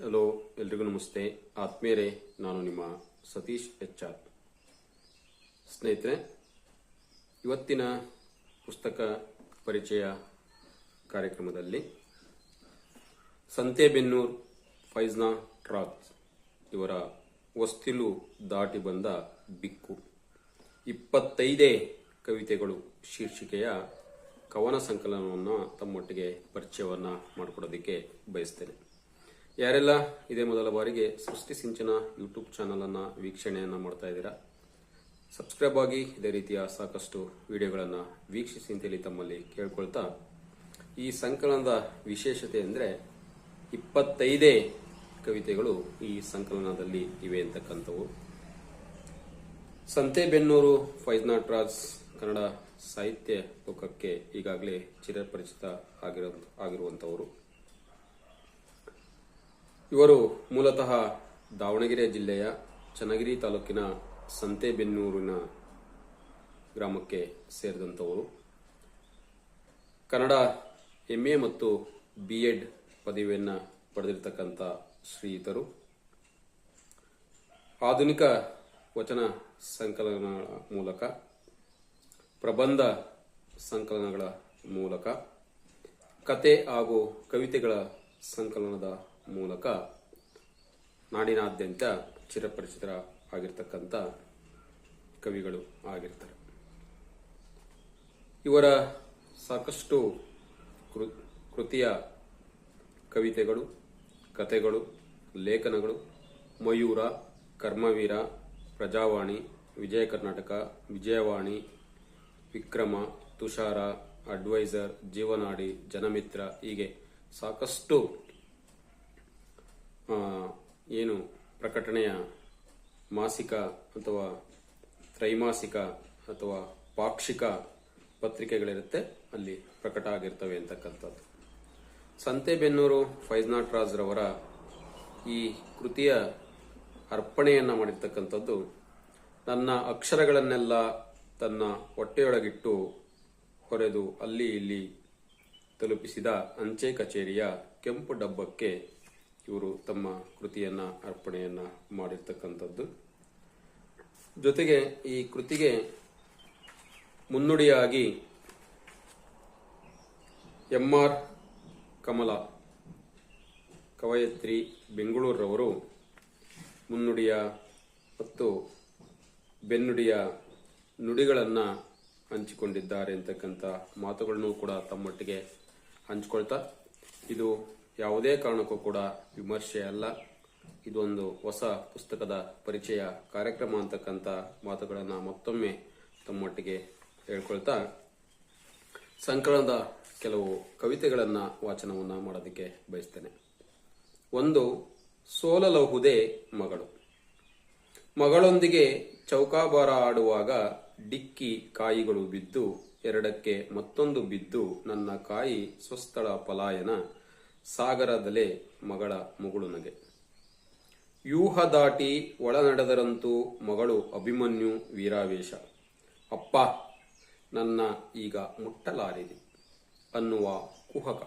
Hello, ಎಲ್ರಿಗೂ ನಮಸ್ತೆ. ಆತ್ಮೀಯರೇ, ನಾನು ನಿಮ್ಮ ಸತೀಶ್ HR. ಸ್ನೇಹಿತರೆ, ಇವತ್ತಿನ ಪುಸ್ತಕ ಪರಿಚಯ ಕಾರ್ಯಕ್ರಮದಲ್ಲಿ ಸಂತೆಬೆನ್ನೂರು ಫೈಜ್ನಾ ಟ್ರಾಜ್ ಇವರ ಹೊಸ್ತಿಲು ದಾಟಿ ಬಂದ ಬಿಕ್ಕು 25 ಕವಿತೆಗಳು ಶೀರ್ಷಿಕೆಯ ಕವನ ಸಂಕಲನವನ್ನು ತಮ್ಮೊಟ್ಟಿಗೆ ಪರಿಚಯವನ್ನು ಮಾಡಿಕೊಡೋದಕ್ಕೆ ಬಯಸ್ತೇನೆ. ಯಾರೆಲ್ಲ ಇದೇ ಮೊದಲ ಬಾರಿಗೆ ಸೃಷ್ಟಿ ಸಿಂಚನ ಯೂಟ್ಯೂಬ್ ಚಾನಲನ್ನು ವೀಕ್ಷಣೆಯನ್ನು ಮಾಡ್ತಾ ಇದ್ದೀರಾ, ಸಬ್ಸ್ಕ್ರೈಬ್ ಆಗಿ ಇದೇ ರೀತಿಯ ಸಾಕಷ್ಟು ವಿಡಿಯೋಗಳನ್ನು ವೀಕ್ಷಿಸಿ ಅಂತೇಳಿ ತಮ್ಮಲ್ಲಿ ಕೇಳ್ಕೊಳ್ತಾ, ಈ ಸಂಕಲನದ ವಿಶೇಷತೆ ಅಂದರೆ 25 ಕವಿತೆಗಳು ಈ ಸಂಕಲನದಲ್ಲಿ ಇವೆ ಅಂತಕ್ಕಂಥವು. ಸಂತೆಬೆನ್ನೂರು ಫೈಜ್ನಾ ಟ್ರಾಜ್ ಕನ್ನಡ ಸಾಹಿತ್ಯ ಲೋಕಕ್ಕೆ ಈಗಾಗಲೇ ಚಿರಪರಿಚಿತ ಆಗಿರುವಂಥವರು. ಇವರು ಮೂಲತಃ ದಾವಣಗೆರೆ ಜಿಲ್ಲೆಯ ಚನ್ನಗಿರಿ ತಾಲೂಕಿನ ಸಂತೆಬೆನ್ನೂರಿನ ಗ್ರಾಮಕ್ಕೆ ಸೇರಿದಂಥವರು. ಕನ್ನಡ MA ಮತ್ತು B.Ed ಪದವಿಯನ್ನು ಪಡೆದಿರತಕ್ಕಂಥ ಶ್ರೀಯುತರು. ಆಧುನಿಕ ವಚನ ಸಂಕಲನಗಳ ಮೂಲಕ, ಪ್ರಬಂಧ ಸಂಕಲನಗಳ ಮೂಲಕ, ಕತೆ ಹಾಗೂ ಕವಿತೆಗಳ ಸಂಕಲನದ ಮೂಲಕ ನಾಡಿನಾದ್ಯಂತ ಚಿರಪರಿಚಿತರಾಗಿರ್ತಕ್ಕಂಥ ಕವಿಗಳು ಆಗಿರ್ತಾರೆ. ಇವರ ಸಾಕಷ್ಟು ಕೃತಿಯ ಕವಿತೆಗಳು, ಕತೆಗಳು, ಲೇಖನಗಳು ಮಯೂರ, ಕರ್ಮವೀರ, ಪ್ರಜಾವಾಣಿ, ವಿಜಯ ಕರ್ನಾಟಕ, ವಿಜಯವಾಣಿ, ವಿಕ್ರಮ, ತುಷಾರ, ಅಡ್ವೈಸರ್, ಜೀವನಾಡಿ, ಜನಮಿತ್ರ ಹೀಗೆ ಸಾಕಷ್ಟು ಏನು ಪ್ರಕಟಣೆಯ ಮಾಸಿಕ ಅಥವಾ ತ್ರೈಮಾಸಿಕ ಅಥವಾ ಪಾಕ್ಷಿಕ ಪತ್ರಿಕೆಗಳಿರುತ್ತೆ, ಅಲ್ಲಿ ಪ್ರಕಟ ಆಗಿರ್ತವೆ ಅಂತಕ್ಕಂಥದ್ದು. ಸಂತೆಬೆನ್ನೂರು ಫೈಜ್ನಾ ಟ್ರಾಜ್ ರವರ ಈ ಕೃತಿಯ ಅರ್ಪಣೆಯನ್ನು ಮಾಡಿರ್ತಕ್ಕಂಥದ್ದು, ನನ್ನ ಅಕ್ಷರಗಳನ್ನೆಲ್ಲ ತನ್ನ ಹೊಟ್ಟೆಯೊಳಗಿಟ್ಟು ಹೊರೆದು ಅಲ್ಲಿ ಇಲ್ಲಿ ತಲುಪಿಸಿದ ಅಂಚೆ ಕಚೇರಿಯ ಕೆಂಪು ಡಬ್ಬಕ್ಕೆ ಇವರು ತಮ್ಮ ಕೃತಿಯನ್ನ ಅರ್ಪಣೆಯನ್ನ ಮಾಡಿರ್ತಕ್ಕಂಥದ್ದು. ಜೊತೆಗೆ ಈ ಕೃತಿಗೆ ಮುನ್ನುಡಿಯಾಗಿ MR ಕಮಲಾ ಕವಯತ್ರಿ ಬೆಂಗಳೂರವರು ಮುನ್ನುಡಿಯ ಮತ್ತು ಬೆನ್ನುಡಿಯ ನುಡಿಗಳನ್ನು ಹಂಚಿಕೊಂಡಿದ್ದಾರೆ ಅಂತಕ್ಕಂಥ ಮಾತುಗಳನ್ನು ಕೂಡ ತಮ್ಮೊಟ್ಟಿಗೆ ಹಂಚಿಕೊಳ್ತಾ, ಇದು ಯಾವುದೇ ಕಾರಣಕ್ಕೂ ಕೂಡ ವಿಮರ್ಶೆ ಅಲ್ಲ, ಇದೊಂದು ಹೊಸ ಪುಸ್ತಕದ ಪರಿಚಯ ಕಾರ್ಯಕ್ರಮ ಅಂತಕ್ಕಂಥ ಮಾತುಗಳನ್ನು ಮತ್ತೊಮ್ಮೆ ತಮ್ಮೊಟ್ಟಿಗೆ ಹೇಳ್ಕೊಳ್ತಾ, ಸಂಕಲನದ ಕೆಲವು ಕವಿತೆಗಳನ್ನು ವಾಚನವನ್ನು ಮಾಡೋದಕ್ಕೆ ಬಯಸ್ತೇನೆ. ಒಂದು, ಸೋಲಲಹುದೇ ಮಗಳು. ಮಗಳೊಂದಿಗೆ ಚೌಕಾಬಾರ ಆಡುವಾಗ ಡಿಕ್ಕಿ ಕಾಯಿಗಳು ಬಿದ್ದು, ಎರಡಕ್ಕೆ ಮತ್ತೊಂದು ಬಿದ್ದು, ನನ್ನ ಕಾಯಿ ಸ್ವಸ್ಥಳ ಪಲಾಯನ, ಸಾಗರದಲೆ ಮಗಳ ಮುಗುಳು ನಗೆ. ವ್ಯೂಹ ದಾಟಿ ಒಳ ನಡೆದರಂತೂ ಮಗಳು ಅಭಿಮನ್ಯು ವೀರಾವೇಶ. ಅಪ್ಪ, ನನ್ನ ಈಗ ಮುಟ್ಟಲಾರಿದೆ ಅನ್ನುವ ಕುಹಕ.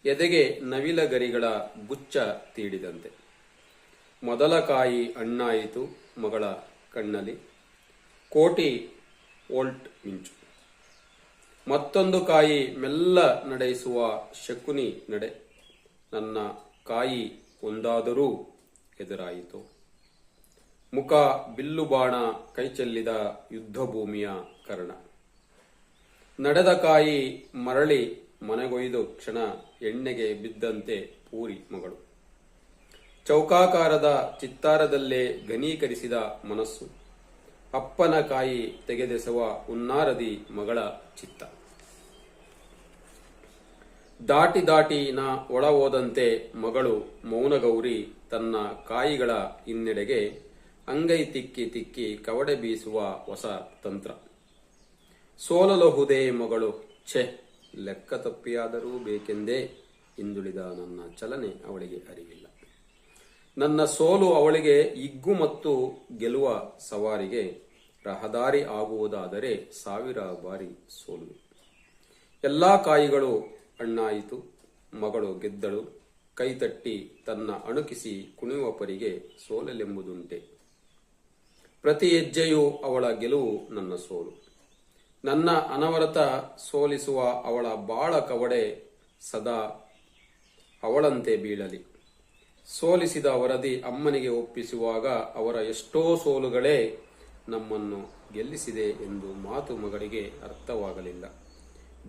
ಎದೆಗೆ ನವಿಲ ಗರಿಗಳ ಗುಚ್ಚ ತೀಡಿದಂತೆ. ಮೊದಲ ಕಾಯಿ ಹಣ್ಣಾಯಿತು ಮಗಳ ಕಣ್ಣಲ್ಲಿ, ಕೋಟಿ ವೋಲ್ಟ್ ಮಿಂಚು. ಮತ್ತೊಂದು ಕಾಯಿ ಮೆಲ್ಲ ನಡೆಸುವ ಶಕುನಿ ನಡೆ. ನನ್ನ ಕಾಯಿ ಒಂದಾದರೂ ಎದುರಾಯಿತು. ಮುಖ ಬಿಲ್ಲು ಬಾಣ ಕೈಚೆಲ್ಲಿದ ಯುದ್ಧ ಭೂಮಿಯ ಕರ್ಣ. ನಡೆದ ಕಾಯಿ ಮರಳಿ ಮನೆಗೊಯ್ದು ಕ್ಷಣ ಎಣ್ಣೆಗೆ ಬಿದ್ದಂತೆ ಪೂರಿ ಮಗಳು. ಚೌಕಾಕಾರದ ಚಿತ್ತಾರದಲ್ಲೇ ಘನೀಕರಿಸಿದ ಮನಸ್ಸು. ಅಪ್ಪನ ಕಾಯಿ ತೆಗೆದೆಸೆವ ಉನ್ನಾರದಿ ಮಗಳ ಚಿತ್ತ. ದಾಟಿ ದಾಟಿ ನಾ ಒಳ ಹೋದಂತೆ ಮಗಳು ಮೌನಗೌರಿ ತನ್ನ ಕಾಯಿಗಳ ಹಿನ್ನೆಡೆಗೆ ಅಂಗೈ ತಿಕ್ಕಿ ತಿಕ್ಕಿ ಕವಡೆ ಬೀಸುವ ಹೊಸ ತಂತ್ರ. ಸೋಲಲಹುದೇ ಮಗಳು, ಛೆ, ಲೆಕ್ಕ ತಪ್ಪಿಯಾದರೂ ಬೇಕೆಂದೇ ಹಿಂದುಳಿದ ನನ್ನ ಚಲನೆ ಅವಳಿಗೆ ಅರಿವಿಲ್ಲ. ನನ್ನ ಸೋಲು ಅವಳಿಗೆ ಹಿಗ್ಗು ಮತ್ತು ಗೆಲುವ ಸವಾರಿಗೆ ರಹದಾರಿ ಆಗುವುದಾದರೆ 1000 ಬಾರಿ ಸೋಲು. ಎಲ್ಲಾ ಕಾಯಿಗಳು ಹಣ್ಣಾಯಿತು, ಮಗಳು ಗೆದ್ದಳು, ಕೈತಟ್ಟಿ ತನ್ನ ಅಣುಕಿಸಿ ಕುಣಿಯುವ ಪರಿಗೆ ಸೋಲಲೆಂಬುದುಂಟೆ. ಪ್ರತಿ ಹೆಜ್ಜೆಯೂ ಅವಳ ಗೆಲುವು ನನ್ನ ಸೋಲು. ನನ್ನ ಅನವರತ ಸೋಲಿಸುವ ಅವಳ ಬಾಳ ಕವಡೆ ಸದಾ ಅವಳಂತೆ ಬೀಳಲಿ. ಸೋಲಿಸಿದ ವರದಿ ಅಮ್ಮನಿಗೆ ಒಪ್ಪಿಸುವಾಗ ಅವರ ಎಷ್ಟೋ ಸೋಲುಗಳೇ ನಮ್ಮನ್ನು ಗೆಲ್ಲಿಸಿದೆ ಎಂದು ಮಾತು ಮಗಳಿಗೆ ಅರ್ಥವಾಗಲಿಲ್ಲ.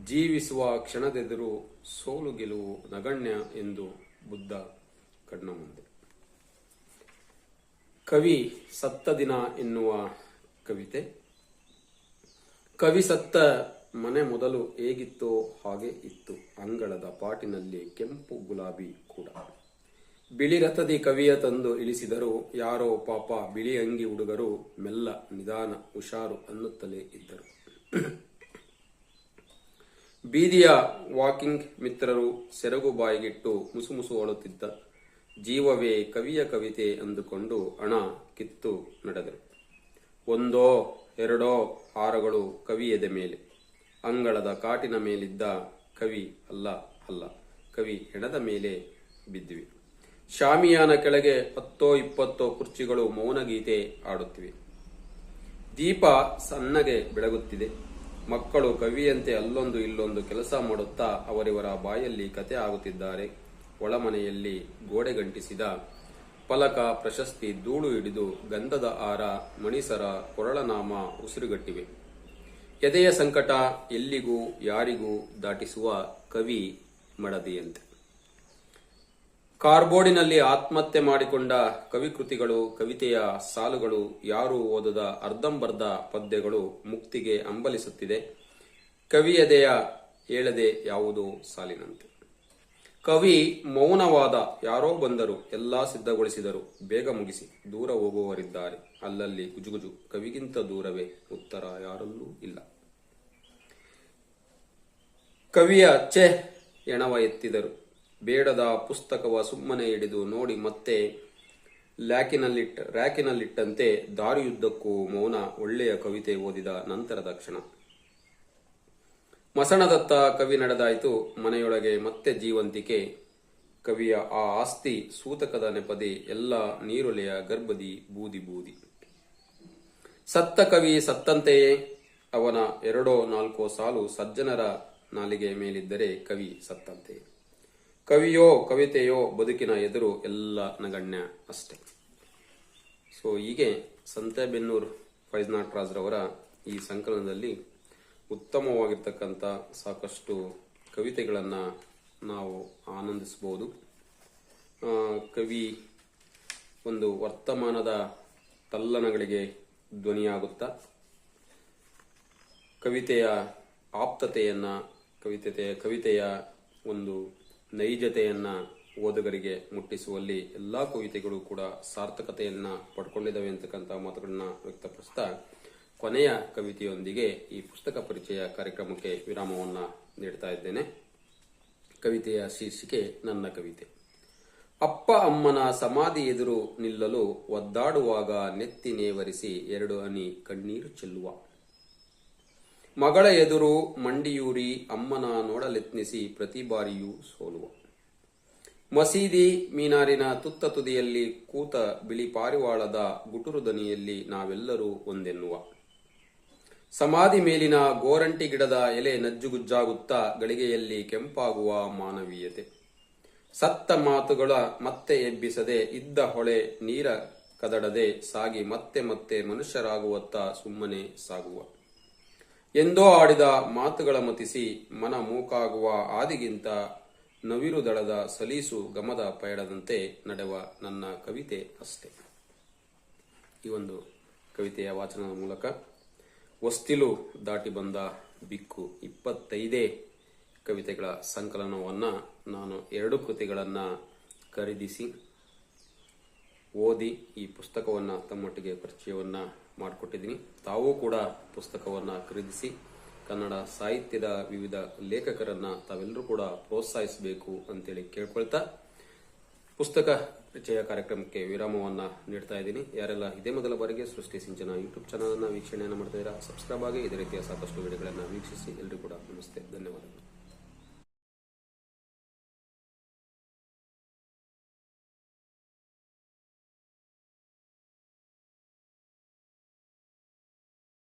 ಜೀವಿಸುವ ಕ್ಷಣದೆದುರು ಸೋಲು ಗೆಲುವು ನಗಣ್ಯ ಎಂದು ಬುದ್ಧ ಕಣ್ಣ ಮುಂದೆ. ಕವಿ ಸತ್ತ ದಿನ ಎನ್ನುವ ಕವಿತೆ. ಕವಿ ಸತ್ತ ಮನೆ ಮೊದಲು ಹೇಗಿತ್ತೋ ಹಾಗೆ ಇತ್ತು. ಅಂಗಳದ ಪಾಟಿನಲ್ಲಿ ಕೆಂಪು ಗುಲಾಬಿ ಕೂಡ. ಬಿಳಿ ರಥದಿ ಕವಿಯ ತಂದು ಇಳಿಸಿದರು. ಯಾರೋ ಪಾಪ ಬಿಳಿ ಅಂಗಿ ಹುಡುಗರು ಮೆಲ್ಲ ನಿಧಾನ ಹುಷಾರು ಅನ್ನುತ್ತಲೇ ಇದ್ದರು. ಬೀದಿಯ ವಾಕಿಂಗ್ ಮಿತ್ರರು ಸೆರಗು ಬಾಯಿಗಿಟ್ಟು ಮುಸುಮುಸು ಅಳುತ್ತಿದ್ದ ಜೀವವೇ ಕವಿಯ ಕವಿತೆ ಅಂದುಕೊಂಡು ಹಣ ಕಿತ್ತು ನಡೆದರು. ಒಂದೋ ಎರಡೋ ಹಾರಗಳು ಕವಿ ಎದೆ ಮೇಲೆ. ಅಂಗಳದ ಕಾಟಿನ ಮೇಲಿದ್ದ ಕವಿ ಅಲ್ಲ ಕವಿ ಹೆಣದ ಮೇಲೆ ಬಿದ್ದಿವೆ. ಶಾಮಿಯಾನ ಕೆಳಗೆ 10-20 ಕುರ್ಚಿಗಳು ಮೌನಗೀತೆ ಆಡುತ್ತಿವೆ. ದೀಪ ಸಣ್ಣಗೆ ಬೆಳಗುತ್ತಿದೆ. ಮಕ್ಕಳು ಕವಿಯಂತೆ ಅಲ್ಲೊಂದು ಇಲ್ಲೊಂದು ಕೆಲಸ ಮಾಡುತ್ತಾ ಅವರಿವರ ಬಾಯಲ್ಲಿ ಕತೆ ಆಗುತ್ತಿದ್ದಾರೆ. ಒಳಮನೆಯಲ್ಲಿ ಗೋಡೆ ಗಂಟಿಸಿದ ಫಲಕ, ಪ್ರಶಸ್ತಿ ಧೂಳು ಹಿಡಿದು ಗಂಧದ ಹಾರ, ಮಣಿಸರ, ಕೊರಳನಾಮ ಉಸಿರುಗಟ್ಟಿವೆ. ಎದೆಯ ಸಂಕಟ ಎಲ್ಲಿಗೂ ಯಾರಿಗೂ ದಾಟಿಸುವ ಕವಿ ಮಡದಿಯಂತೆ. ಕಾರ್ಬೋರ್ಡಿನಲ್ಲಿ ಆತ್ಮಹತ್ಯೆ ಮಾಡಿಕೊಂಡ ಕವಿಕೃತಿಗಳು, ಕವಿತೆಯ ಸಾಲುಗಳು, ಯಾರೂ ಓದದ ಅರ್ಧಂಬರ್ಧ ಪದ್ಯಗಳು ಮುಕ್ತಿಗೆ ಹಂಬಲಿಸುತ್ತಿದೆ. ಕವಿಯದೆಯ ಹೇಳದೆ ಯಾವುದೋ ಸಾಲಿನಂತೆ. ಕವಿ ಮೌನವಾದ. ಯಾರೋ ಬಂದರು, ಎಲ್ಲಾ ಸಿದ್ಧಗೊಳಿಸಿದರು. ಬೇಗ ಮುಗಿಸಿ, ದೂರ ಹೋಗುವವರಿದ್ದಾರೆ. ಅಲ್ಲಲ್ಲಿ ಗುಜುಗುಜು. ಕವಿಗಿಂತ ದೂರವೇ. ಉತ್ತರ ಯಾರಲ್ಲೂ ಇಲ್ಲ. ಕವಿಯ ಎಣವ ಎತ್ತಿದರು. ಬೇಡದ ಪುಸ್ತಕವ ಸುಮ್ಮನೆ ಹಿಡಿದು ನೋಡಿ ಮತ್ತೆ ರ್ಯಾಕಿನಲ್ಲಿಟ್ಟಂತೆ ದಾರಿಯುದ್ದಕ್ಕೂ ಮೌನ. ಒಳ್ಳೆಯ ಕವಿತೆ ಓದಿದ ನಂತರದ ಕ್ಷಣ. ಮಸಣದತ್ತ ಕವಿ ನಡೆದಾಯಿತು. ಮನೆಯೊಳಗೆ ಮತ್ತೆ ಜೀವಂತಿಕೆ. ಕವಿಯ ಆ ಆಸ್ತಿ ಸೂತಕದ ನೆಪದಿ, ಎಲ್ಲ ನೀರೊಲೆಯ ಗರ್ಭದಿ ಬೂದಿ ಬೂದಿ. ಸತ್ತ ಕವಿ ಸತ್ತಂತೆಯೇ. ಅವನ 2-4 ಸಾಲು ಸಜ್ಜನರ ನಾಲಿಗೆ ಮೇಲಿದ್ದರೆ ಕವಿ ಸತ್ತಂತೆಯೇ. ಕವಿಯೋ ಕವಿತೆಯೋ ಬದುಕಿನ ಎದುರು ಎಲ್ಲ ನಗಣ್ಯ ಅಷ್ಟೆ. ಸೊ ಹೀಗೆ ಸಂತೆಬೆನ್ನೂರು ಫೈಜ್ನಾಟ್ರಾಜ್ರವರ ಈ ಸಂಕಲನದಲ್ಲಿ ಉತ್ತಮವಾಗಿರ್ತಕ್ಕಂಥ ಸಾಕಷ್ಟು ಕವಿತೆಗಳನ್ನು ನಾವು ಆನಂದಿಸಬಹುದು. ಕವಿ ಒಂದು ವರ್ತಮಾನದ ತಲ್ಲಣಗಳಿಗೆ ಧ್ವನಿಯಾಗುತ್ತಾ ಕವಿತೆಯ ಆಪ್ತತೆಯನ್ನ, ಕವಿತೆಯ ಒಂದು ನೈಜತೆಯನ್ನ ಓದುಗರಿಗೆ ಮುಟ್ಟಿಸುವಲ್ಲಿ ಎಲ್ಲಾ ಕವಿತೆಗಳು ಕೂಡ ಸಾರ್ಥಕತೆಯನ್ನ ಪಡ್ಕೊಂಡಿದ್ದಾವೆ ಅಂತಕ್ಕಂಥ ಮಾತುಗಳನ್ನ ವ್ಯಕ್ತಪಡಿಸ್ತಾ ಕೊನೆಯ ಕವಿತೆಯೊಂದಿಗೆ ಈ ಪುಸ್ತಕ ಪರಿಚಯ ಕಾರ್ಯಕ್ರಮಕ್ಕೆ ವಿರಾಮವನ್ನ ನೀಡ್ತಾ ಇದ್ದೇನೆ. ಕವಿತೆಯ ಶೀರ್ಷಿಕೆ ನನ್ನ ಕವಿತೆ. ಅಪ್ಪ ಅಮ್ಮನ ಸಮಾಧಿ ಎದುರು ನಿಲ್ಲಲು ಒದ್ದಾಡುವಾಗ ನೆತ್ತಿ ನೇವರಿಸಿ 2 ಹನಿ ಕಣ್ಣೀರು ಚೆಲ್ಲುವ. ಮಗಳ ಎದುರು ಮಂಡಿಯೂರಿ ಅಮ್ಮನ ನೋಡಲೆತ್ನಿಸಿ ಪ್ರತಿ ಬಾರಿಯೂ ಸೋಲುವ. ಮಸೀದಿ ಮೀನಾರಿನ ತುತ್ತ ತುದಿಯಲ್ಲಿ ಕೂತ ಬಿಳಿ ಪಾರಿವಾಳದ ಗುಟುರು ದನಿಯಲ್ಲಿ ನಾವೆಲ್ಲರೂ ಒಂದೆನ್ನುವ. ಸಮಾಧಿ ಮೇಲಿನ ಗೋರಂಟಿ ಗಿಡದ ಎಲೆ ನಜ್ಜುಗುಜ್ಜಾಗುತ್ತಾ ಗಳಿಗೆಯಲ್ಲಿ ಕೆಂಪಾಗುವ ಮಾನವೀಯತೆ. ಸತ್ತ ಮಾತುಗಳ ಮತ್ತೆ ಎಬ್ಬಿಸದೆ ಇದ್ದ ಹೊಳೆ ನೀರ ಕದಡದೆ ಸಾಗಿ ಮತ್ತೆ ಮತ್ತೆ ಮನುಷ್ಯರಾಗುವತ್ತ ಸುಮ್ಮನೆ ಸಾಗುವ. ಎಂದೋ ಆಡಿದ ಮಾತುಗಳ ಮತಿಸಿ ಮನ ಮೂಕಾಗುವ ಹಾದಿಗಿಂತ ನವಿರು ದಳದ ಸಲೀಸು ಗಮದ ಪಯಡದಂತೆ ನಡೆವ ನನ್ನ ಕವಿತೆ ಅಷ್ಟೆ. ಈ ಒಂದು ಕವಿತೆಯ ವಾಚನದ ಮೂಲಕ ಹೊಸ್ತಿಲು ದಾಟಿ ಬಂದ ಬಿಕ್ಕು 25 ಕವಿತೆಗಳ ಸಂಕಲನವನ್ನ ನಾನು 2 ಕೃತಿಗಳನ್ನ ಖರೀದಿಸಿ ಓದಿ ಈ ಪುಸ್ತಕವನ್ನ ತಮ್ಮೊಟ್ಟಿಗೆ ಪರಿಚಯವನ್ನ ಮಾಡಿಕೊಟ್ಟಿದ್ದೀನಿ. ತಾವೂ ಕೂಡ ಪುಸ್ತಕವನ್ನ ಖರೀದಿಸಿ ಕನ್ನಡ ಸಾಹಿತ್ಯದ ವಿವಿಧ ಲೇಖಕರನ್ನ ತಾವೆಲ್ಲರೂ ಕೂಡ ಪ್ರೋತ್ಸಾಹಿಸಬೇಕು ಅಂತೇಳಿ ಕೇಳ್ಕೊಳ್ತಾ ಪುಸ್ತಕ ಪರಿಚಯ ಕಾರ್ಯಕ್ರಮಕ್ಕೆ ವಿರಾಮವನ್ನ ನೀಡ್ತಾ ಇದ್ದೀನಿ. ಯಾರೆಲ್ಲ ಇದೇ ಮೊದಲ ಬಾರಿಗೆ ಸೃಷ್ಟಿ ಸಿಂಚನ ಯೂಟ್ಯೂಬ್ ಚಾನಲ್ ಅನ್ನ ವೀಕ್ಷಣೆಯನ್ನು ಮಾಡ್ತಾ ಇದ್ದೀರಾ, ಸಬ್ಸ್ಕ್ರೈಬ್ ಆಗಿ ಇದೇ ರೀತಿಯ ಸಾಕಷ್ಟು ವಿಡಿಯೋಗಳನ್ನ ವೀಕ್ಷಿಸಿ. ಎಲ್ಲರೂ ಕೂಡ ನಮಸ್ತೆ, ಧನ್ಯವಾದಗಳು.